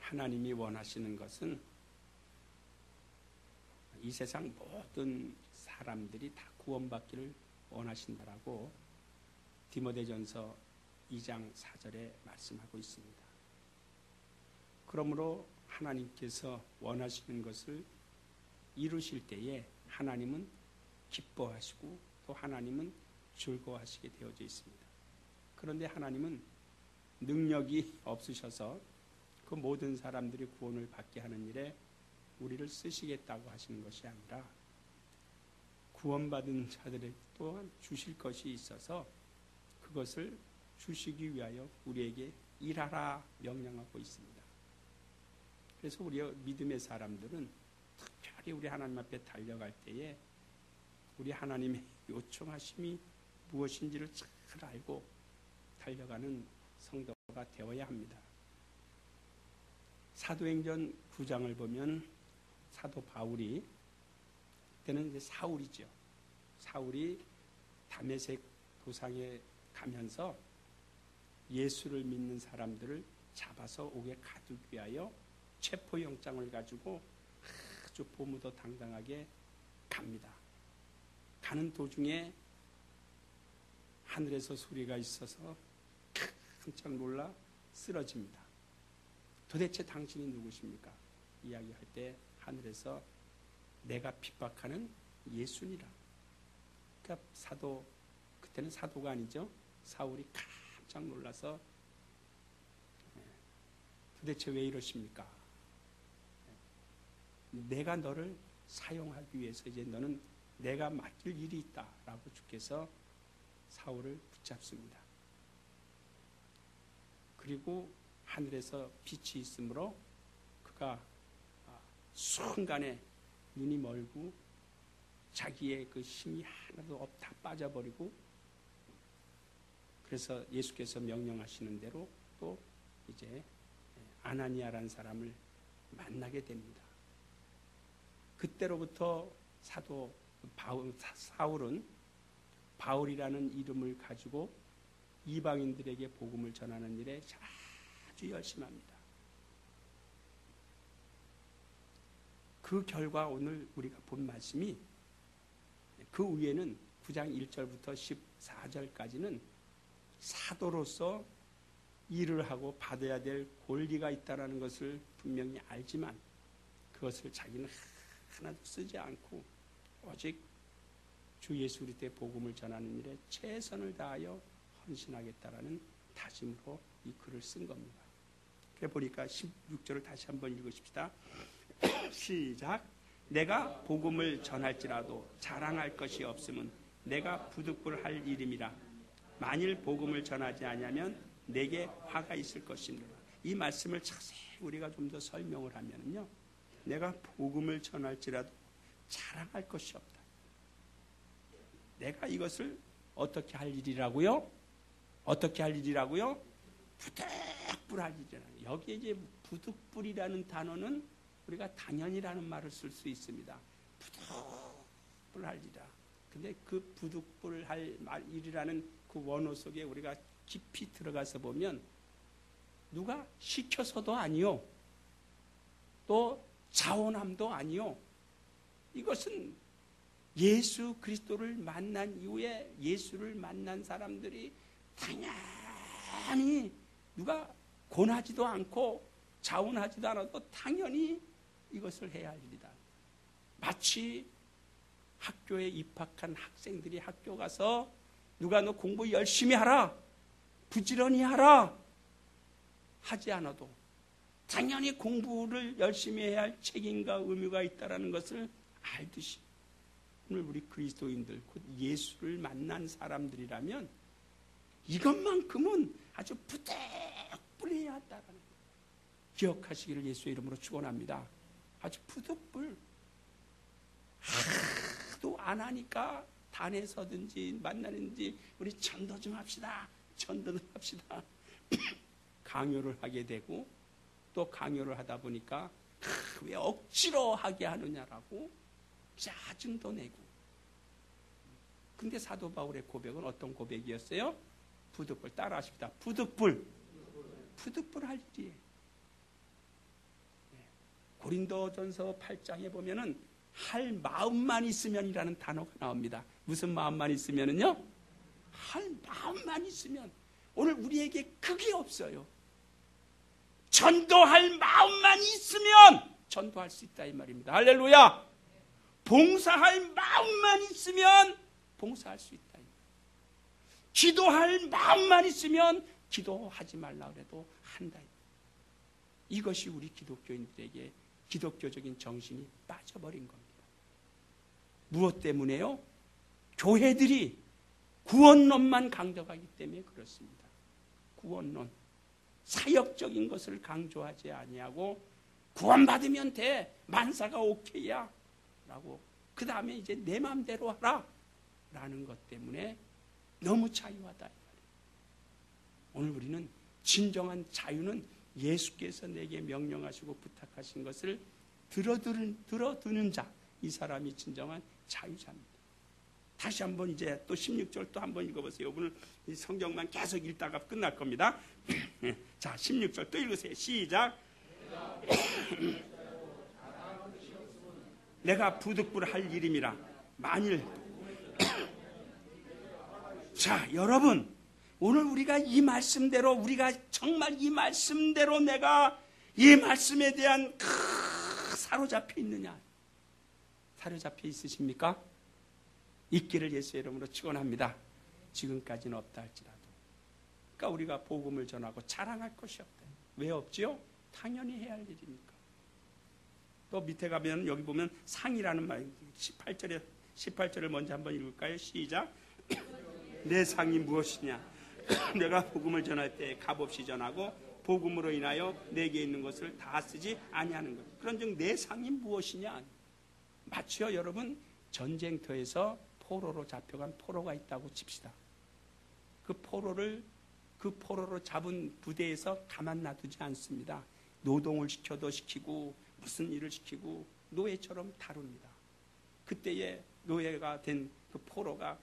하나님이 원하시는 것은 이 세상 모든 사람들이 다 구원받기를 원하신다라고 디모데전서 2장 4절에 말씀하고 있습니다. 그러므로 하나님께서 원하시는 것을 이루실 때에 하나님은 기뻐하시고 또 하나님은 즐거워하시게 되어져 있습니다. 그런데 하나님은 능력이 없으셔서 그 모든 사람들이 구원을 받게 하는 일에 우리를 쓰시겠다고 하시는 것이 아니라 구원받은 자들에게 또한 주실 것이 있어서 그것을 주시기 위하여 우리에게 일하라 명령하고 있습니다. 그래서 우리 믿음의 사람들은 특별히 우리 하나님 앞에 달려갈 때에 우리 하나님의 요청하심이 무엇인지를 잘 알고 달려가는 성도가 되어야 합니다. 사도행전 9장을 보면 사도 바울이 그때는 이제 사울이죠. 사울이 다메섹 도상에 가면서 예수를 믿는 사람들을 잡아서 옥에 가두기 위하여 체포영장을 가지고 아주 보무도 당당하게 갑니다. 가는 도중에 하늘에서 소리가 있어서 깜짝 놀라 쓰러집니다. 도대체 당신이 누구십니까? 이야기할 때 하늘에서 내가 핍박하는 예수니라. 그러니까 그때는 사도가 아니죠. 사울이 깜짝 놀라서 도대체 왜 이러십니까? 내가 너를 사용하기 위해서 이제 너는 내가 맡길 일이 있다라고 주께서 사울을 붙잡습니다. 그리고 하늘에서 빛이 있으므로 그가 순간에 눈이 멀고 자기의 그 힘이 하나도 다 빠져버리고 그래서 예수께서 명령하시는 대로 또 이제 아나니아라는 사람을 만나게 됩니다. 그때로부터 사울은 바울이라는 이름을 가지고 이방인들에게 복음을 전하는 일에 아주 열심합니다. 그 결과 오늘 우리가 본 말씀이 그 위에는 9장 1절부터 14절까지는 사도로서 일을 하고 받아야 될 권리가 있다는 것을 분명히 알지만 그것을 자기는 하나도 쓰지 않고 오직 주 예수 그리스도의 복음을 전하는 일에 최선을 다하여 헌신하겠다라는 다짐으로 이 글을 쓴 겁니다. 그래 보니까 16절을 다시 한번 읽으십시다. 시작. 내가 복음을 전할지라도 자랑할 것이 없으면 내가 부득불할 일임이라. 만일 복음을 전하지 아니하면 내게 화가 있을 것이니라. 이 말씀을 자세히 우리가 좀 더 설명을 하면요, 내가 복음을 전할지라도 자랑할 것이 없다. 내가 이것을 어떻게 할 일이라고요? 어떻게 할 일이라고요? 부득불할 일이라는. 여기에 이제 부득불이라는 단어는 우리가 당연이라는 말을 쓸 수 있습니다. 부득불할 일이라. 근데 그 부득불할 일이라는 그 원어 속에 우리가 깊이 들어가서 보면 누가 시켜서도 아니요, 또 자원함도 아니요. 이것은 예수 그리스도를 만난 이후에 예수를 만난 사람들이 당연히 누가 권하지도 않고 자원하지도 않아도 당연히 이것을 해야 할 일이다. 마치 학교에 입학한 학생들이 학교 가서 누가 너 공부 열심히 하라, 부지런히 하라 하지 않아도 당연히 공부를 열심히 해야 할 책임과 의무가 있다는 것을 알듯이 오늘 우리 그리스도인들, 곧 예수를 만난 사람들이라면 이것만큼은 아주 부득불해야 한다는 것 기억하시기를 예수의 이름으로 축원합니다. 아주 부득불. 하도 안 하니까 단에서든지 만나는지 우리 전도 좀 합시다. 전도 좀 합시다. 강요를 하게 되고 또 강요를 하다 보니까 왜 억지로 하게 하느냐라고 짜증도 내고. 근데 사도 바울의 고백은 어떤 고백이었어요? 부득불. 따라 하십니다. 부득불. 부득불 할 일이에요. 고린도전서 8장에 보면은 할 마음만 있으면이라는 단어가 나옵니다. 무슨 마음만 있으면은요? 할 마음만 있으면. 오늘 우리에게 그게 없어요. 전도할 마음만 있으면 전도할 수 있다 이 말입니다. 할렐루야. 봉사할 마음만 있으면 봉사할 수 있다. 기도할 마음만 있으면 기도하지 말라 그래도 한다. 이것이 우리 기독교인들에게 기독교적인 정신이 빠져버린 겁니다. 무엇 때문에요? 교회들이 구원론만 강조하기 때문에 그렇습니다. 구원론, 사역적인 것을 강조하지 아니하고 구원받으면 돼, 만사가 오케이야 라고, 그 다음에 이제 내 마음대로 하라 라는 것 때문에 너무 자유하다 이 말이에요. 오늘 우리는 진정한 자유는 예수께서 내게 명령하시고 부탁하신 것을 들어두는 자, 이 사람이 진정한 자유자입니다. 다시 한번 이제 또 16절 또 한번 읽어보세요. 오늘 이 성경만 계속 읽다가 끝날 겁니다. 자, 16절 또 읽으세요. 시작. 내가 부득불할 일임이라 만일. 자, 여러분, 오늘 우리가 이 말씀대로, 우리가 정말 이 말씀대로 내가 이 말씀에 대한 사로잡혀 있느냐? 사로잡혀 있으십니까? 있기를 예수의 이름으로 축원합니다. 지금까지는 없다 할지라도. 그러니까 우리가 복음을 전하고 자랑할 것이 없다. 왜 없지요? 당연히 해야 할 일이니까. 또 밑에 가면 여기 보면 상이라는 말, 18절을 먼저 한번 읽을까요? 시작. 내 상이 무엇이냐? 내가 복음을 전할 때 값없이 전하고 복음으로 인하여 내게 있는 것을 다 쓰지 아니하는 것. 그런즉 내 상이 무엇이냐? 마치요 여러분, 전쟁터에서 포로로 잡혀간 포로가 있다고 칩시다. 그 포로로 잡은 부대에서 가만 놔두지 않습니다. 노동을 시켜도 시키고 무슨 일을 시키고 노예처럼 다룹니다. 그때에 노예가 된 그 포로가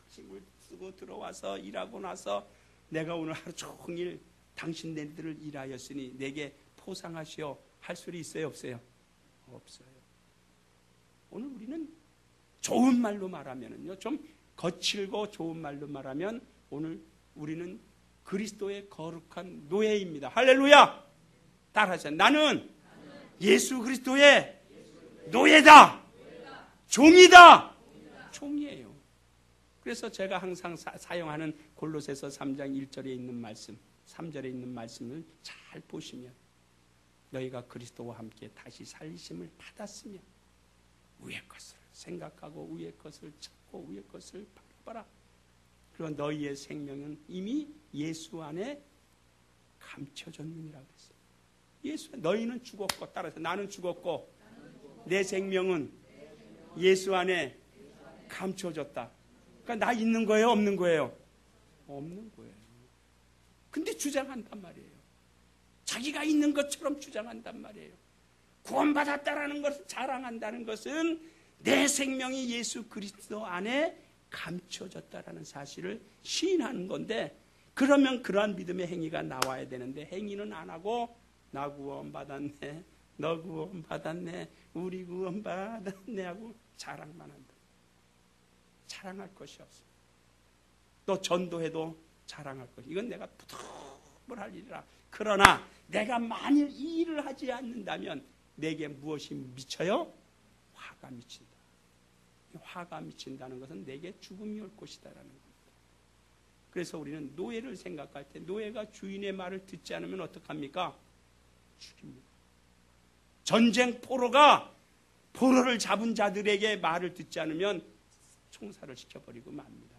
힘을 쓰고 들어와서 일하고 나서 내가 오늘 하루 종일 당신네들을 일하였으니 내게 포상하시오 할 소리 있어요 없어요? 없어요. 오늘 우리는 좋은 말로 말하면은요, 좀 거칠고 좋은 말로 말하면 오늘 우리는 그리스도의 거룩한 노예입니다. 할렐루야! 따라하세요. 나는 예수 그리스도의 노예다. 종이다. 종이에요. 그래서 제가 항상 사용하는 골로새서 3장 1절에 있는 말씀, 3절에 있는 말씀을 잘 보시면 너희가 그리스도와 함께 다시 살리심을 받았으면 위의 것을 생각하고 위의 것을 찾고 위의 것을 바라봐라. 그리고 너희의 생명은 이미 예수 안에 감춰졌느니라 그랬어요. 예수, 너희는 죽었고, 따라서 나는 죽었고 내 생명은 예수 안에 감춰졌다. 그러니까 나 있는 거예요, 없는 거예요? 없는 거예요. 근데 주장한단 말이에요. 자기가 있는 것처럼 주장한단 말이에요. 구원받았다라는 것을 자랑한다는 것은 내 생명이 예수 그리스도 안에 감춰졌다라는 사실을 시인하는 건데, 그러면 그러한 믿음의 행위가 나와야 되는데 행위는 안 하고 나 구원받았네, 너 구원받았네, 우리 구원받았네 하고 자랑만 한다. 자랑할 것이 없어. 또 전도해도 자랑할 것이, 이건 내가 부득불할 일이라. 그러나 내가 만일 이 일을 하지 않는다면 내게 무엇이 미쳐요? 화가 미친다. 화가 미친다는 것은 내게 죽음이 올 것이다라는 겁니다. 그래서 우리는 노예를 생각할 때 노예가 주인의 말을 듣지 않으면 어떡합니까? 죽입니다. 전쟁 포로가 포로를 잡은 자들에게 말을 듣지 않으면 총살을 시켜버리고 맙니다.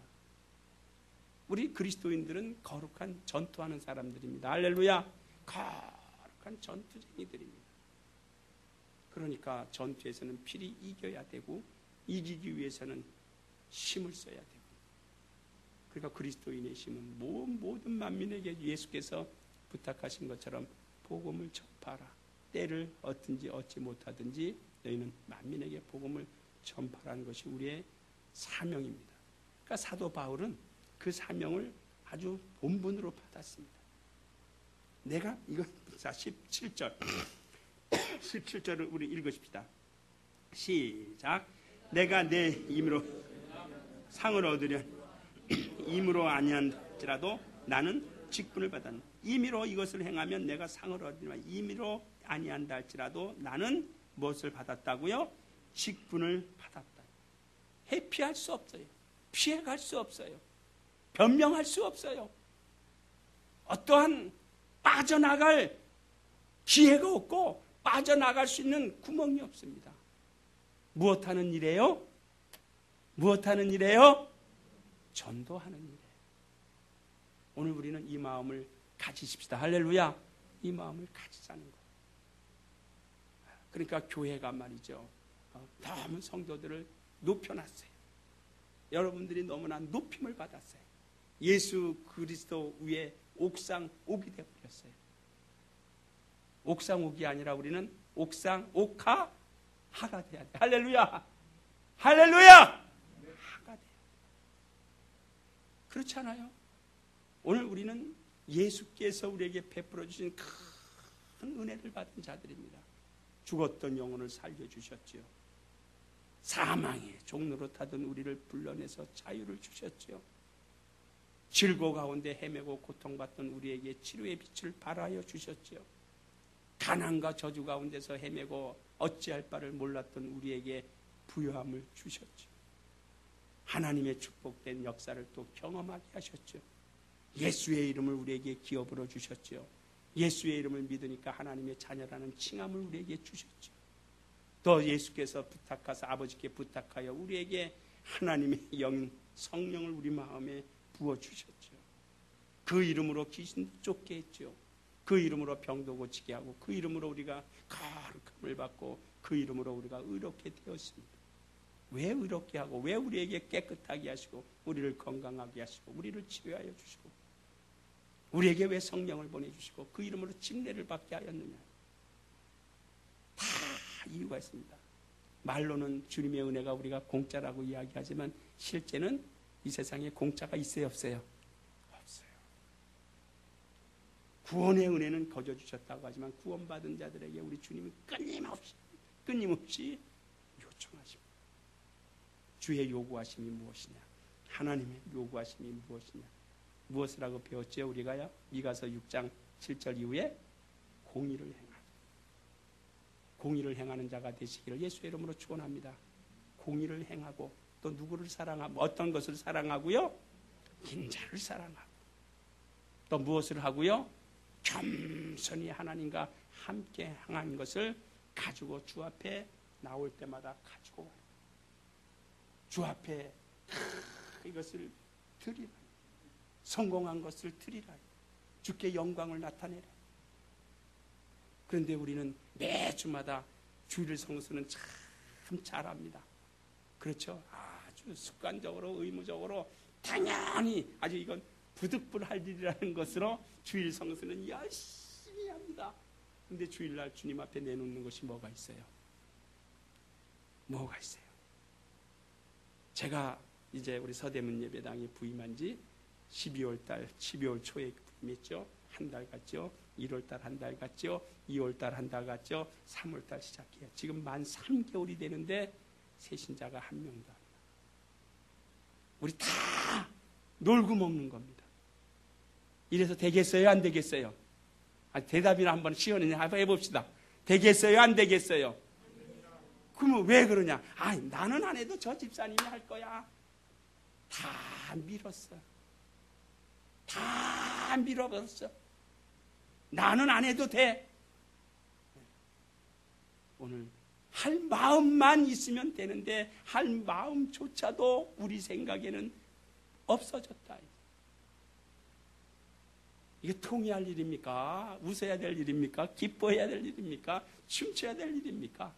우리 그리스도인들은 거룩한 전투하는 사람들입니다. 할렐루야. 거룩한 전투쟁이들입니다. 그러니까 전투에서는 필히 이겨야 되고 이기기 위해서는 힘을 써야 되고, 그러니까 그리스도인의 힘은 모든 만민에게 예수께서 부탁하신 것처럼 복음을 전파하라. 때를 얻든지 얻지 못하든지 너희는 만민에게 복음을 전파하는 것이 우리의 사명입니다. 그러니까 사도 바울은 그 사명을 아주 본분으로 받았습니다. 내가 이건 17절 17절을 우리 읽으십시다. 시작. 내가 내 힘으로 상을 얻으려 임으로 아니한지라도 나는 직분을 받았노라. 임의로 이것을 행하면 내가 상을 얻으리라. 임의로 아니한다 할지라도 나는 무엇을 받았다고요? 직분을 받았다. 회피할 수 없어요. 피해갈 수 없어요. 변명할 수 없어요. 어떠한 빠져나갈 기회가 없고 빠져나갈 수 있는 구멍이 없습니다. 무엇하는 일이에요? 무엇하는 일이에요? 전도하는 일이에요. 오늘 우리는 이 마음을 가지십시다. 할렐루야. 이 마음을 가지자는 거예요. 그러니까 교회가 말이죠. 너무 성도들을 높여놨어요. 여러분들이 너무나 높임을 받았어요. 예수 그리스도 위에 옥상 옥이 되어버렸어요. 옥상 옥이 아니라 우리는 옥상 옥하 하가 돼야 돼. 할렐루야. 할렐루야. 하가 돼야 돼. 그렇지 않아요? 오늘 우리는 예수께서 우리에게 베풀어 주신 큰 은혜를 받은 자들입니다. 죽었던 영혼을 살려주셨지요. 사망의 종로로 타던 우리를 불러내서 자유를 주셨지요. 질고 가운데 헤매고 고통받던 우리에게 치료의 빛을 발하여 주셨지요. 가난과 저주 가운데서 헤매고 어찌할 바를 몰랐던 우리에게 부요함을 주셨지요. 하나님의 축복된 역사를 또 경험하게 하셨죠. 예수의 이름을 우리에게 기업으로 주셨죠. 예수의 이름을 믿으니까 하나님의 자녀라는 칭함을 우리에게 주셨죠. 또 예수께서 부탁하사 아버지께 부탁하여 우리에게 하나님의 영 성령을 우리 마음에 부어주셨죠. 그 이름으로 귀신도 쫓게 했죠. 그 이름으로 병도 고치게 하고 그 이름으로 우리가 거룩함을 받고 그 이름으로 우리가 의롭게 되었습니다. 왜 의롭게 하고 왜 우리에게 깨끗하게 하시고 우리를 건강하게 하시고 우리를 치료하여 주시고 우리에게 왜 성령을 보내주시고 그 이름으로 침례를 받게 하였느냐. 다 이유가 있습니다. 말로는 주님의 은혜가 우리가 공짜라고 이야기하지만 실제는 이 세상에 공짜가 있어요 없어요? 없어요. 구원의 은혜는 거저 주셨다고 하지만 구원받은 자들에게 우리 주님은 끊임없이 요청하십니다. 주의 요구하심이 무엇이냐? 하나님의 요구하심이 무엇이냐? 무엇을 하고 배웠죠? 우리가요? 미가서 6장 7절 이후에 공의를 행하라. 공의를 행하는 자가 되시기를 예수의 이름으로 축원합니다. 공의를 행하고 또 누구를 사랑하고 어떤 것을 사랑하고요? 인자를 사랑하고 또 무엇을 하고요? 겸손히 하나님과 함께 행한 것을 가지고 주 앞에 나올 때마다 가지고 와라. 주 앞에 이것을 드리라. 성공한 것을 드리라. 주께 영광을 나타내라. 그런데 우리는 매주마다 주일 성수는 참 잘합니다. 그렇죠? 아주 습관적으로 의무적으로 당연히 아주 이건 부득불할 일이라는 것으로 주일 성수는 열심히 합니다. 그런데 주일날 주님 앞에 내놓는 것이 뭐가 있어요? 뭐가 있어요? 제가 이제 우리 서대문 예배당에 부임한 지 12월 초에 부임했죠. 한 달 갔죠. 1월달 한 달 갔죠. 2월달 한 달 갔죠. 3월달 시작해요. 지금 만 3개월이 되는데 새신자가 한 명도 안 나와요. 우리 다 놀고 먹는 겁니다. 이래서 되겠어요? 안 되겠어요? 대답이나 한번 시원히 한번 해봅시다. 되겠어요? 안 되겠어요? 그러면 왜 그러냐? 나는 안 해도 저 집사님이 할 거야. 다 밀었어. 다 밀어버렸어. 나는 안 해도 돼. 오늘 할 마음만 있으면 되는데 할 마음조차도 우리 생각에는 없어졌다. 이게 통해할 일입니까? 웃어야 될 일입니까? 기뻐해야 될 일입니까? 춤춰야 될 일입니까?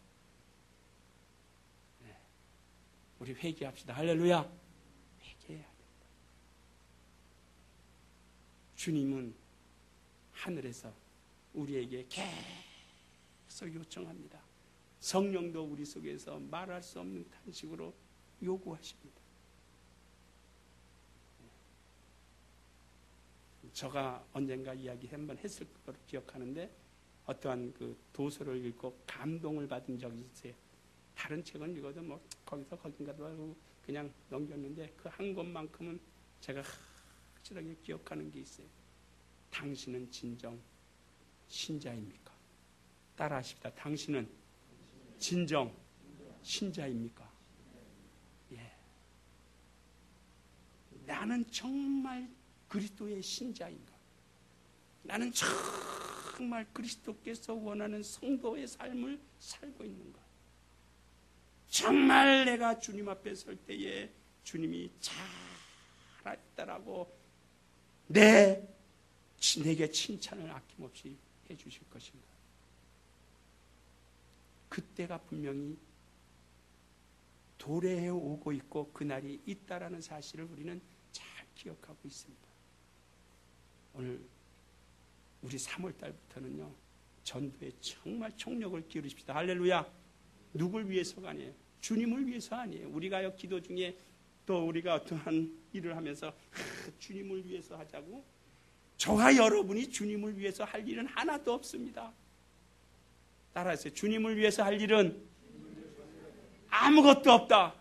네. 우리 회개합시다. 할렐루야. 회개해야 된다. 주님은 하늘에서 우리에게 계속 요청합니다. 성령도 우리 속에서 말할 수 없는 탄식으로 요구하십니다. 제가 언젠가 이야기 한번 했을 거로 기억하는데 어떠한 그 도서를 읽고 감동을 받은 적이 있어요. 다른 책은 읽어도 뭐 거기서 거긴가도 하고 그냥 넘겼는데 그 한 권만큼은 제가 확실하게 기억하는 게 있어요. 당신은 진정 신자입니까? 따라하십시다. 당신은 진정 신자입니까? 예. 나는 정말 그리스도의 신자인가? 나는 정말 그리스도께서 원하는 성도의 삶을 살고 있는가? 정말 내가 주님 앞에 설 때에 주님이 잘했다라고 내게 칭찬을 아낌없이 해 주실 것인가? 그때가 분명히 도래해 오고 있고 그날이 있다라는 사실을 우리는 잘 기억하고 있습니다. 오늘 우리 3월 달부터는요, 전도에 정말 총력을 기울이십시다. 할렐루야. 누굴 위해서가 아니에요. 주님을 위해서 아니에요. 우리가 기도 중에 또 우리가 어떠한 일을 하면서 주님을 위해서 하자고, 저와 여러분이 주님을 위해서 할 일은 하나도 없습니다. 따라하세요. 주님을 위해서 할 일은 아무것도 없다.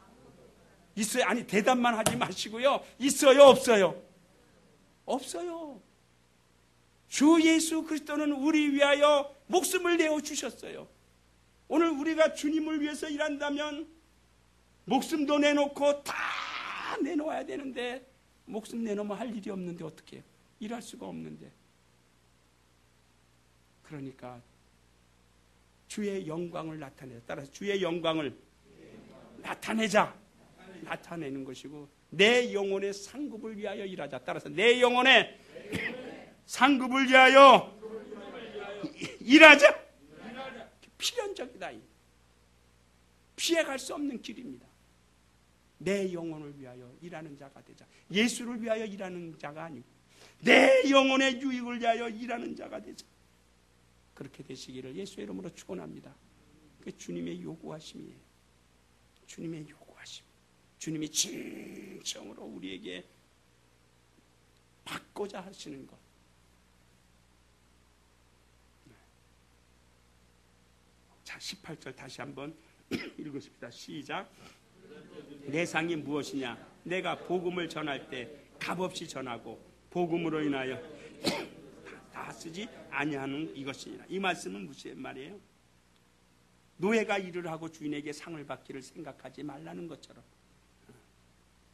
있어요? 아니, 대답만 하지 마시고요. 있어요? 없어요? 없어요. 주 예수 그리스도는 우리 위하여 목숨을 내어주셨어요. 오늘 우리가 주님을 위해서 일한다면 목숨도 내놓고 다 내놓아야 되는데, 목숨 내놓으면 할 일이 없는데 어떻게 해요? 일할 수가 없는데. 그러니까 주의 영광을 나타내자. 따라서 주의 영광을 나타내자. 나타내는 것이고, 내 영혼의 상급을 위하여 일하자. 따라서 내 영혼의 상급을 위하여 일하자. 필연적이다. 피해갈 수 없는 길입니다. 내 영혼을 위하여 일하는 자가 되자. 예수를 위하여 일하는 자가 아니고 내 영혼의 유익을 위하여 일하는 자가 되자. 그렇게 되시기를 예수의 이름으로 축원합니다. 그게 주님의 요구하심이에요. 주님의 요구하심. 주님이 진정으로 우리에게 받고자 하시는 것. 자, 18절 다시 한번 읽으십시다. 시작. 내 상이 무엇이냐? 내가 복음을 전할 때 값없이 전하고 복음으로 인하여 다 쓰지 아니하는 이것이니라. 이 말씀은 무슨 말이에요? 노예가 일을 하고 주인에게 상을 받기를 생각하지 말라는 것처럼,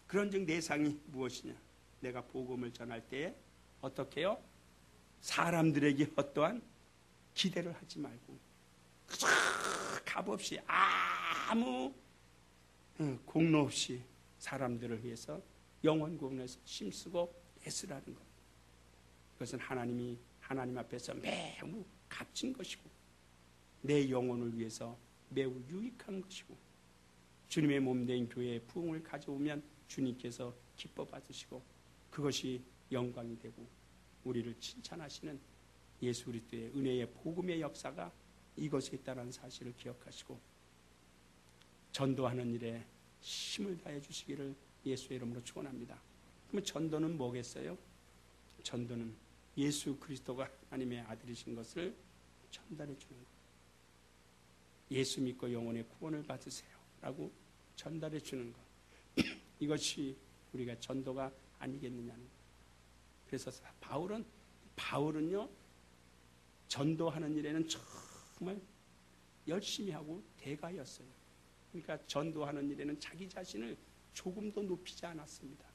그런즉 내 상이 무엇이냐? 내가 복음을 전할 때에 어떻게 해요? 사람들에게 어떠한 기대를 하지 말고 값없이 아무 공로 없이 사람들을 위해서 영원 구원에서 힘쓰고 애쓰라는 것. 그것은 하나님 앞에서 매우 값진 것이고 내 영혼을 위해서 매우 유익한 것이고, 주님의 몸된 교회의 부흥을 가져오면 주님께서 기뻐 받으시고 그것이 영광이 되고 우리를 칭찬하시는 예수 그리스도의 은혜의 복음의 역사가 이것에 있다는 사실을 기억하시고 전도하는 일에 힘을 다해 주시기를 예수의 이름으로 축원합니다. 그러면 전도는 뭐겠어요? 전도는 예수 그리스도가 하나님의 아들이신 것을 전달해 주는 것. 예수 믿고 영혼의 구원을 받으세요 라고 전달해 주는 것. 이것이 우리가 전도가 아니겠느냐는 것. 그래서 바울은요 전도하는 일에는 정말 열심히 하고 대가였어요. 그러니까 전도하는 일에는 자기 자신을 조금도 높이지 않았습니다.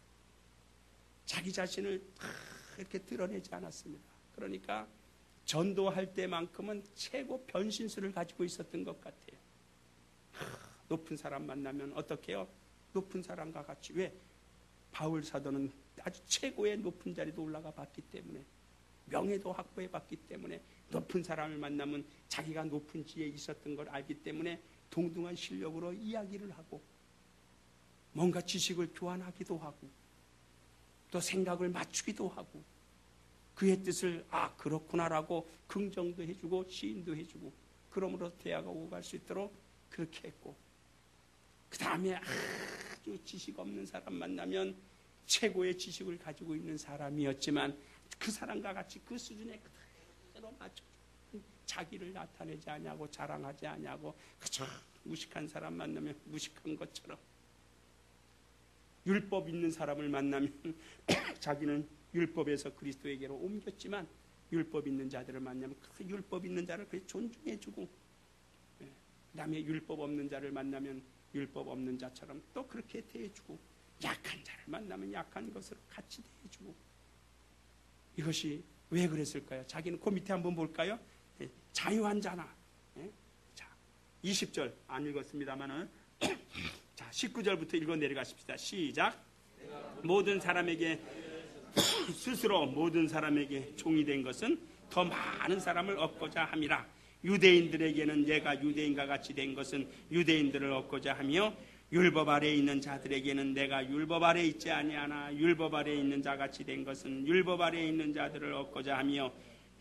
자기 자신을 이렇게 드러내지 않았습니다. 그러니까 전도할 때만큼은 최고 변신수를 가지고 있었던 것 같아요. 높은 사람 만나면 어떻게 해요? 높은 사람과 같이. 왜? 바울 사도는 아주 최고의 높은 자리도 올라가 봤기 때문에, 명예도 확보해 봤기 때문에, 높은 사람을 만나면 자기가 높은 지에 있었던 걸 알기 때문에 동등한 실력으로 이야기를 하고 뭔가 지식을 교환하기도 하고 또 생각을 맞추기도 하고 그의 뜻을 그렇구나라고 긍정도 해주고 시인도 해주고, 그러므로 대화가 오고 갈 수 있도록 그렇게 했고, 그 다음에 아주 지식 없는 사람 만나면 최고의 지식을 가지고 있는 사람이었지만 그 사람과 같이 그 수준에 그대로 맞춰주고 자기를 나타내지 아니하고 자랑하지 아니하고 그저 무식한 사람 만나면 무식한 것처럼, 율법 있는 사람을 만나면 자기는 율법에서 그리스도에게로 옮겼지만 율법 있는 자들을 만나면 그 율법 있는 자를 그렇게 존중해주고, 그다음에 율법 없는 자를 만나면 율법 없는 자처럼 또 그렇게 대해주고, 약한 자를 만나면 약한 것으로 같이 대해주고. 이것이 왜 그랬을까요? 자기는 그 밑에 한번 볼까요? 자유한 자나. 자, 20절 안 읽었습니다만은 자, 19절부터 읽어 내려가십시다. 시작. 모든 사람에게 스스로 모든 사람에게 종이 된 것은 더 많은 사람을 얻고자 함이라. 유대인들에게는 내가 유대인과 같이 된 것은 유대인들을 얻고자 하며, 율법 아래에 있는 자들에게는 내가 율법 아래에 있지 아니하나 율법 아래에 있는 자같이 된 것은 율법 아래에 있는 자들을 얻고자 하며,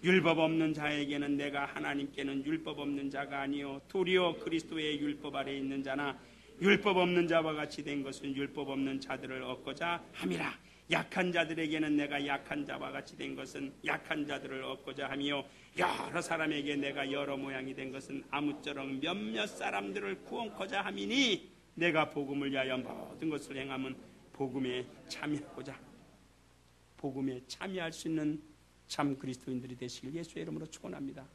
율법 없는 자에게는 내가 하나님께는 율법 없는 자가 아니요 도리어 그리스도의 율법 아래에 있는 자나 율법 없는 자와 같이 된 것은 율법 없는 자들을 얻고자 함이라. 약한 자들에게는 내가 약한 자와 같이 된 것은 약한 자들을 얻고자 하며, 여러 사람에게 내가 여러 모양이 된 것은 아무쪼록 몇몇 사람들을 구원코자 함이니, 내가 복음을 위하여 모든 것을 행하면 복음에 참여하고자, 복음에 참여할 수 있는 참 그리스도인들이 되시길 예수의 이름으로 축원합니다.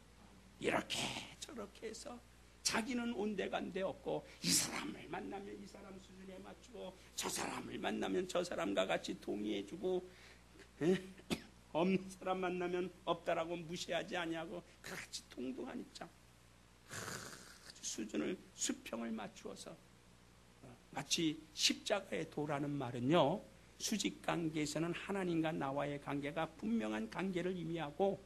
이렇게 저렇게 해서 자기는 온데간데 없고, 이 사람을 만나면 이 사람 수준에 맞추고, 저 사람을 만나면 저 사람과 같이 동의해주고, 없는 사람 만나면 없다라고 무시하지 아니하고 같이 동등한 입장, 수준을 수평을 맞추어서, 마치 십자가의 도라는 말은요, 수직관계에서는 하나님과 나와의 관계가 분명한 관계를 의미하고,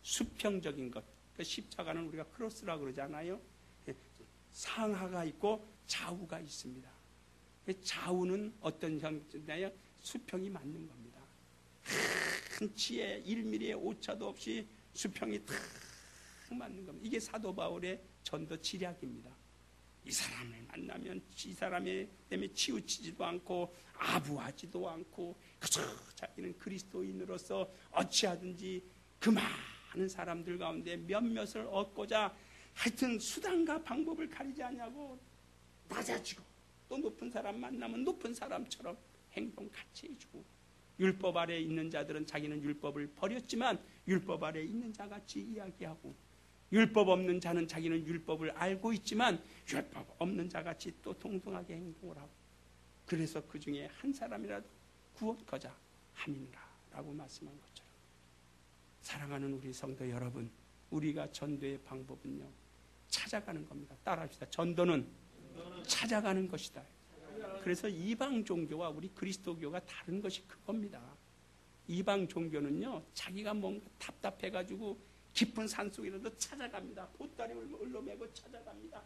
수평적인 것, 그 십자가는 우리가 크로스라고 그러잖아요. 상하가 있고 좌우가 있습니다. 좌우는 어떤 형태냐요? 수평이 맞는 겁니다. 한 치에 1mm의 오차도 없이 수평이 탁 맞는 겁니다. 이게 사도 바울의 전도 지략입니다. 이 사람을 만나면 이 사람에 때문에 치우치지도 않고 아부하지도 않고, 그저 자기는 그리스도인으로서 어찌하든지 그 많은 사람들 가운데 몇몇을 얻고자, 하여튼 수단과 방법을 가리지 않냐고 낮아지고, 또 높은 사람 만나면 높은 사람처럼 행동 같이 해주고, 율법 아래에 있는 자들은 자기는 율법을 버렸지만 율법 아래에 있는 자같이 이야기하고, 율법 없는 자는 자기는 율법을 알고 있지만 율법 없는 자같이 또 동등하게 행동을 하고, 그래서 그 중에 한 사람이라도 구원코자 함이니라라고 말씀한 것처럼, 사랑하는 우리 성도 여러분, 우리가 전도의 방법은요, 찾아가는 겁니다. 따라합시다. 전도는 찾아가는 것이다. 그래서 이방 종교와 우리 그리스도교가 다른 것이 그겁니다. 이방 종교는요, 자기가 뭔가 답답해가지고 깊은 산속이라도 찾아갑니다. 보따리 을로매고 찾아갑니다.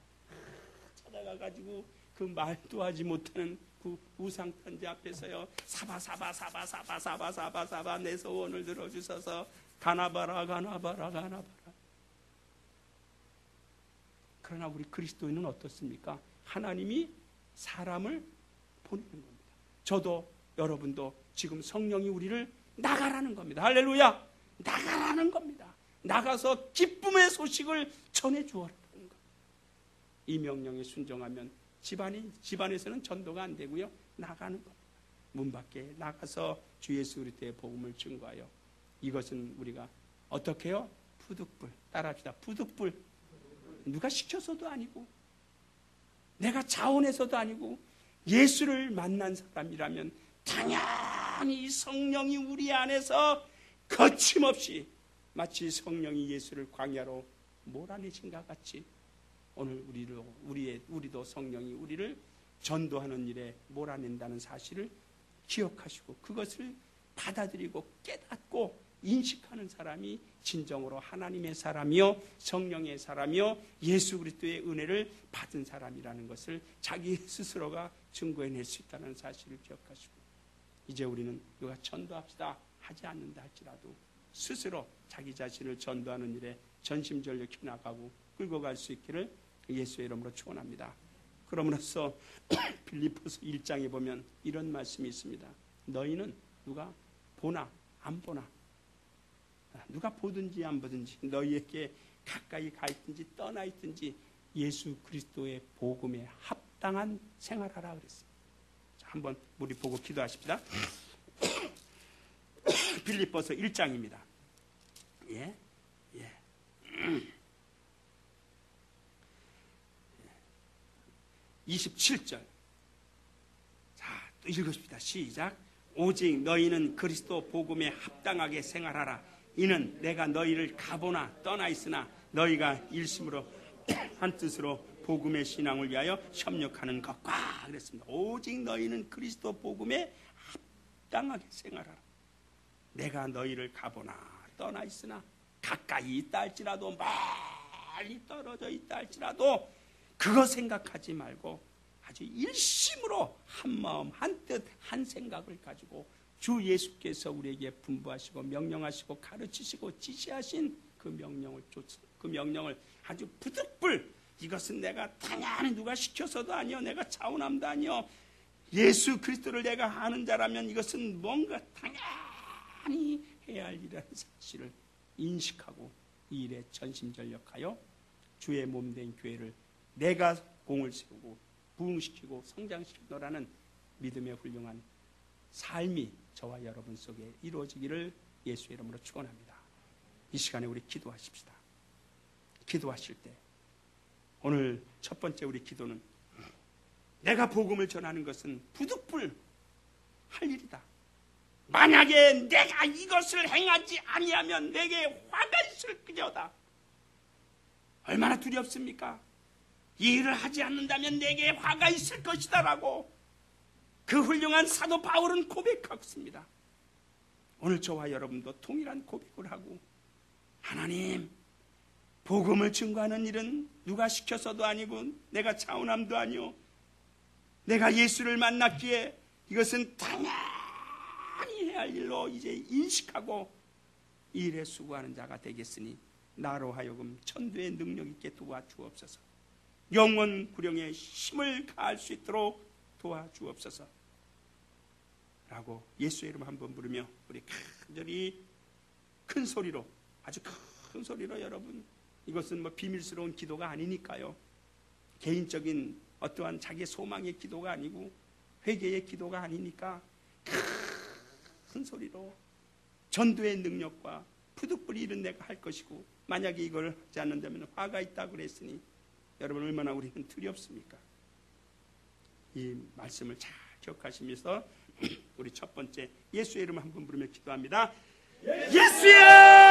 찾아가가지고 그 말도 하지 못하는 그 우상편지 앞에서요, 사바 내 소원을 들어주셔서 가나바라. 그러나 우리 그리스도인은 어떻습니까? 하나님이 사람을 보내는 겁니다. 저도 여러분도 지금 성령이 우리를 나가라는 겁니다. 할렐루야! 나가라는 겁니다. 나가서 기쁨의 소식을 전해주어라는 겁니다. 이 명령에 순종하면 집안에서는 전도가 안 되고요, 나가는 겁니다. 문 밖에 나가서 주 예수 그리스도의 복음을 증거하여, 이것은 우리가 어떻게 해요? 부득불. 따라합시다. 부득불. 누가 시켜서도 아니고 내가 자원해서도 아니고 예수를 만난 사람이라면 당연히 성령이 우리 안에서 거침없이, 마치 성령이 예수를 광야로 몰아내신 것 같이, 오늘 우리도 성령이 우리를 전도하는 일에 몰아낸다는 사실을 기억하시고 그것을 받아들이고 깨닫고 인식하는 사람이 진정으로 하나님의 사람이요 성령의 사람이요 예수 그리스도의 은혜를 받은 사람이라는 것을 자기 스스로가 증거해낼 수 있다는 사실을 기억하시고, 이제 우리는 누가 전도합시다 하지 않는다 할지라도 스스로 자기 자신을 전도하는 일에 전심전력해 나가고 끌고 갈 수 있기를 예수의 이름으로 축원합니다. 그러므로써 빌립보서 1장에 보면 이런 말씀이 있습니다. 너희는 누가 보나 안 보나 누가 보든지 안 보든지 너희에게 가까이 가 있든지 떠나 있든지 예수 그리스도의 복음에 합당한 생활하라 그랬습니다. 자, 한번 우리 보고 기도하십시다. 빌립보서 1장입니다. 예. 27절. 자, 또 읽으십시다. 시작. 오직 너희는 그리스도 복음에 합당하게 생활하라. 이는 내가 너희를 가보나 떠나 있으나 너희가 일심으로 한 뜻으로 복음의 신앙을 위하여 협력하는 것과 그랬습니다. 오직 너희는 그리스도 복음에 합당하게 생활하라. 내가 너희를 가보나 떠나 있으나 가까이 있다 할지라도 멀리 떨어져 있다 할지라도 그거 생각하지 말고 아주 일심으로 한 마음 한 뜻 한 생각을 가지고 주 예수께서 우리에게 분부하시고 명령하시고 가르치시고 지시하신 그 명령을 아주 부득불 이것은 내가 당연히 누가 시켜서도 아니요 내가 차원함도 아니요 예수 그리스도를 내가 아는 자라면 이것은 뭔가 당연히 해야 할 일이라는 사실을 인식하고 이 일에 전심전력하여 주의 몸된 교회를 내가 공을 세우고 부흥시키고 성장시키노라는 믿음의 훌륭한 삶이 저와 여러분 속에 이루어지기를 예수의 이름으로 축원합니다. 이 시간에 우리 기도하십시다. 기도하실 때 오늘 첫 번째 우리 기도는 내가 복음을 전하는 것은 부득불 할 일이다. 만약에 내가 이것을 행하지 아니하면 내게 화가 있을지어다. 얼마나 두렵습니까? 이 일을 하지 않는다면 내게 화가 있을 것이다 라고 그 훌륭한 사도 바울은 고백했습니다. 오늘 저와 여러분도 동일한 고백을 하고 하나님 복음을 증거하는 일은 누가 시켜서도 아니고 내가 차원함도 아니오 내가 예수를 만났기에 이것은 당연히 해야 할 일로 이제 인식하고 이 일에 수고하는 자가 되겠으니 나로 하여금 천도의 능력 있게 도와주옵소서. 영원 구령에 힘을 가할 수 있도록 도와주옵소서 라고 예수의 이름 한번 부르며 우리 간절히 큰 소리로 아주 큰 소리로 여러분 이것은 뭐 비밀스러운 기도가 아니니까요 개인적인 어떠한 자기의 소망의 기도가 아니고 회개의 기도가 아니니까 큰 소리로 전도의 능력과 푸득불이 일은 내가 할 것이고 만약에 이걸 하지 않는다면 화가 있다고 그랬으니 여러분 얼마나 우리는 두렵습니까? 이 말씀을 잘 기억하시면서 우리 첫 번째 예수의 이름 한번 부르며 기도합니다. 예수야!